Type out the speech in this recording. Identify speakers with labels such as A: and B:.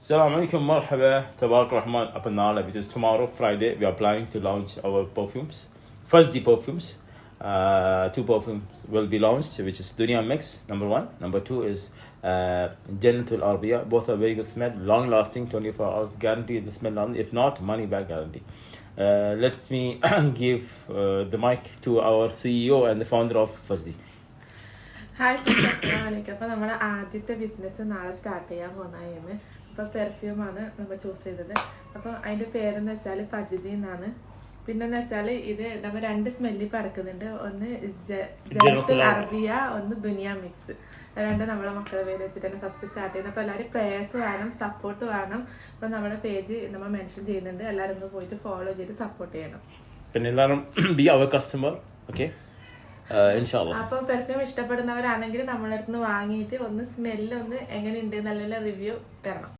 A: Assalamu alaikum, marhaba, tabarak rahman, apanala, which is tomorrow, Friday. We are planning to launch our perfumes. First, the perfumes. Two perfumes will be launched, which is Dunya Mix, number one. Number two is Jannatul Arabia. Both are very good smell, long lasting, 24 hours, guarantee the smell on. If not, money back guarantee. Let me give the mic to our CEO and the founder of Fazdi.
B: Hi friends, അസ്സലാമു അലൈക്കും. അപ്പോൾ നമ്മുടെ ആദ്യത്തെ business നാളെ start ചെയ്യാൻ പോകുന്നതാണ്. അപ്പോൾ പെർഫ്യൂമാണ് നമ്മൾ ചൂസ് ചെയ്തത്. അപ്പോൾ അതിൻ്റെ പേരെന്ന് വെച്ചാൽ ഫജ്ദി എന്നാണ്. പിന്നെന്ന് വെച്ചാൽ ഇത് നമ്മൾ രണ്ട് സ്മെല്ലിൽ പറക്കുന്നുണ്ട്. ഒന്ന് ജന്നത്തുൽ അറബിയ, ഒന്ന് ദുനിയ മിക്സ്. രണ്ട് നമ്മളെ മക്കളെ പേര് വെച്ചിട്ടാണ് ഫസ്റ്റ് സ്റ്റാർട്ട് ചെയ്യുന്നത്. അപ്പോൾ എല്ലാവരും പ്രേയേഴ്സ് വേണം, സപ്പോർട്ട് വേണം. അപ്പോൾ നമ്മുടെ പേജ് നമ്മൾ മെൻഷൻ ചെയ്യുന്നുണ്ട്. എല്ലാവരും ഒന്ന് പോയിട്ട് ഫോളോ ചെയ്ത് സപ്പോർട്ട് ചെയ്യണം.
A: പിന്നെ എല്ലാവരും ബി അവർ കസ്റ്റമർ, ഓക്കെ?
B: അപ്പൊ പെർഫ്യൂം ഇഷ്ടപ്പെടുന്നവരാണെങ്കിൽ നമ്മളെ അടുത്ത് വാങ്ങിയിട്ട് ഒന്ന് സ്മെല്ല് ഒന്ന് എങ്ങനെയുണ്ട് നല്ല റിവ്യൂ തരണം.